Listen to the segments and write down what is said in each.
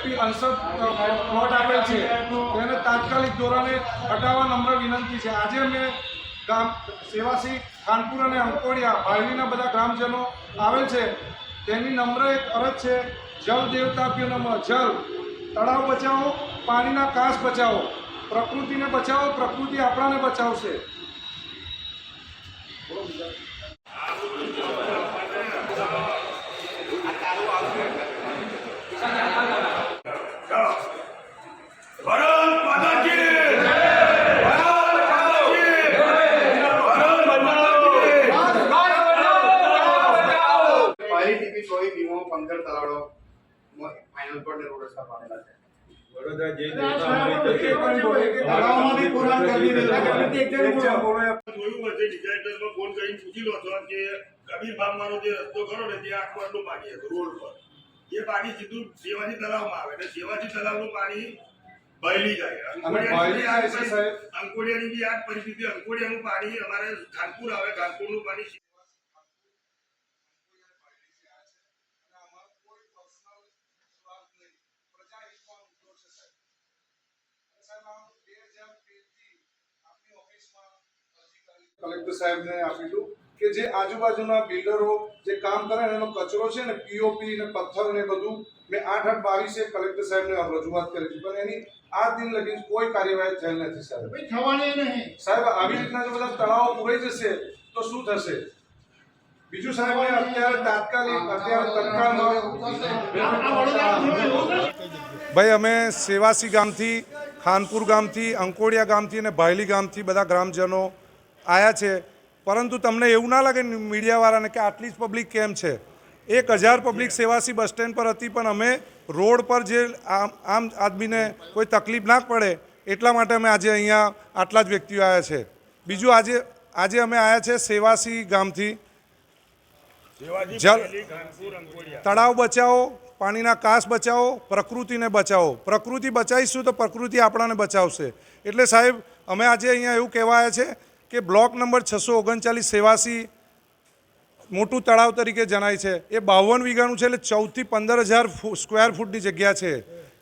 AP અંસદ plot આપેલ છે તેને તાત્કાલિક ધોરણે હટાવવા નમ્ર વિનંતી છે। આજે અમે ગામ સેવાસી ખાનપુર અને અંકોડિયા ભાયલીના બધા ગ્રામજનો આવેલ છે, તેની નમ્ર એક અરજ છે, જલ દેવતાભ્યો નમઃ। જલ તળાવ બચાવો, પાણીના કાંસ બચાવો, પ્રકૃતિને બચાવો, પ્રકૃતિ આપણાને બચાવશે। ફાઇનલ પર રોડ રસ્તા પાડેલા છે। વડોદરા જે જોયું હશે ડિઝાસ્ટરમાં ફોન કરીને પૂછી લો છો કે કબીર બામવાનો જે રસ્તો ખરો ને ત્યાં આટલું પાણી હતું રોડ પર, એ પાણી સીધું સેવાજી તલાવમાં આવે એટલે સેવાજી તલાવનું પાણી બહેલી જાય। અંકોડિયાની બી આ જ પરિસ્થિતિ। અંકોડિયાનું પાણી અમારે ખાનપુર આવે, ખાનપુરનું પાણી કલેક્ટર સાહેબને આપીશું કે જે આજુબાજુના બિલ્ડરો જે કામ કરે એનો કચરો છે ને, પીઓપી ને પથ્થર ને બધું મેં 8/8/22 કલેક્ટર સાહેબને રજૂઆત કરી છે, પણ એની આ દિન લગી કોઈ કાર્યવાહી થયેલ નથી સાહેબ। થવાની નહીં સાહેબ, આવી રીતના જો બધા તળાવો પૂરાઈ જશે તો શું થશે? બીજું સાહેબ અત્યારે તાત્કાલિક ભાઈ અમે સેવાસી ગામથી, ખાનપુર ગામથી, અંકોડિયા ગામથી અને ભાયલી ગામથી બધા ગ્રામજનો આવ્યા છે, પરંતુ તમને એવું ના લાગે મીડિયાવાળાને કે આટલી જ પબ્લિક કેમ છે? 1000 પબ્લિક સેવાસી બસ સ્ટેન્ડ પર હતી, પણ અમે રોડ પર જે આમ આદમીને કોઈ તકલીફ ના પડે એટલા માટે અમે આજે અહીંયા આટલા જ વ્યક્તિઓ આવ્યા છે। બીજું આજે અમે આવ્યા છે સેવાસી ગામથી। જલ તળાવ બચાવો, પાણીના કાંસ બચાવો, પ્રકૃતિને બચાવો। પ્રકૃતિ બચાવીશું તો પ્રકૃતિ આપણને બચાવશે। એટલે સાહેબ અમે આજે અહીંયા એવું કહેવા આવ્યા છે કે બ્લોક નંબર 639 સેવાસી મોટું તળાવ તરીકે જણાય છે, એ 52 વીઘાનું છે, એટલે 14 થી 15,000 સ્ક્વેર ફૂટની જગ્યા છે।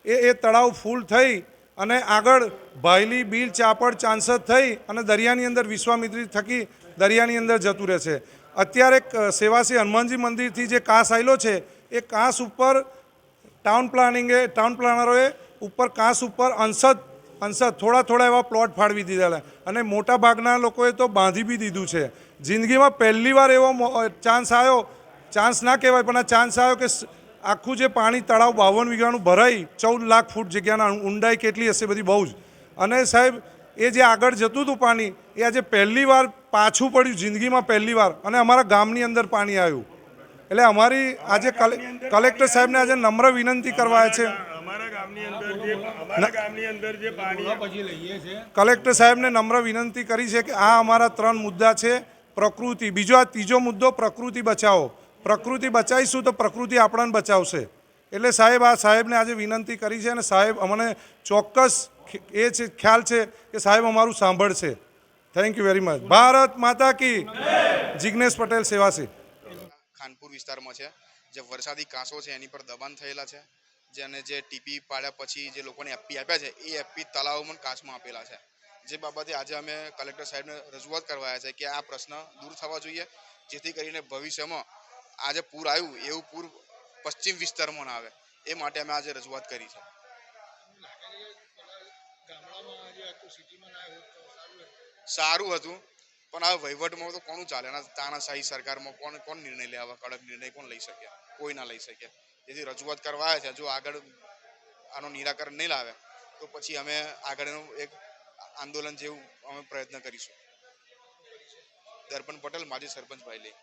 એ તળાવ ફૂલ થઈ અને આગળ ભાયલી, બીલ, ચાપડ, ચાંસદ થઈ અને દરિયાની અંદર વિશ્વામિત્રી થકી દરિયાની અંદર જતું રહેશે। અત્યારે સેવાસી હનુમાનજી મંદિરથી જે કાંસ આવેલો છે એ કાંસ ઉપર ટાઉન પ્લાનરોએ ઉપર કાંસ ઉપર અંશત થોડા એવા પ્લોટ ફાળવી દીધેલા અને મોટા ભાગના લોકોએ તો બાંધી બી દીધું છે। જિંદગીમાં પહેલી વાર એવો ચાન્સ ના કહેવાય પણ આ ચાન્સ આવ્યો કે આખું જે પાણી તળાવ 52 વીઘાનું ભરાઈ 14 લાખ ફૂટ જગ્યાના ઊંડાઈ કેટલી હશે બધી બહુ જ। અને સાહેબ એ જે આગળ જતું હતું પાણી એ આજે પહેલી વાર પાછું પડ્યું, જિંદગીમાં પહેલી વાર, અને અમારા ગામની અંદર પાણી આવ્યું। એટલે અમારી આજે કલેક્ટર સાહેબને આજે નમ્ર વિનંતી કરવા છે, કલેક્ટર સાહેબને નમ્ર વિનંતી કરી છે કે આ અમારા 3 મુદ્દા છે। પ્રકૃતિ, બીજો આ ત્રીજો મુદ્દો પ્રકૃતિ બચાવો। પ્રકૃતિ બચાવીશું તો પ્રકૃતિ આપણને બચાવશે। એટલે સાહેબ આ સાહેબને આજે વિનંતી કરી છે અને સાહેબ અમને ચોક્કસ એ છે ખ્યાલ છે કે સાહેબ અમારું સાંભળશે। Thank you very much. Bharat માતા કી જિગ્નેશ પટેલ, સેવાસી। ખાનપુર વિસ્તારમાં છે જે વરસાદી કાંસો છે એની પર દબાણ થયેલા છે, જેને જે ટીપી પાડ્યા પછી જે લોકોને એપી આપ્યા છે એ એપી તળાવમાં કાચમાં આપેલા છે। જે બાબતે આજે અમે કલેક્ટર સાહેબને રજૂઆત કરવા આવ્યા છે કે આ પ્રશ્ન દૂર થવા જોઈએ, જેથી કરીને ભવિષ્યમાં આજે પૂર આવ્યું એવું પૂર પશ્ચિમ વિસ્તારમાં ના આવે, એ માટે અમે આજે રજૂઆત કરી છે। સારું હતું, પણ આ વહીવટમાં તો કોનું ચાલે? તાનાશાહી સરકારમાં કોણ નિર્ણય લે? આવા કડક નિર્ણય કોણ લઈ શકે? કોઈ ના લઈ શકે। જેથી રજૂઆત કરવા આવ્યા છે, જો આગળ આનું નિરાકરણ નહીં લાવે તો પછી અમે આગળનું એક આંદોલન જેવું અમે પ્રયત્ન કરીશું। દર્પણ પટેલ, માજી સરપંચ ભાયલી।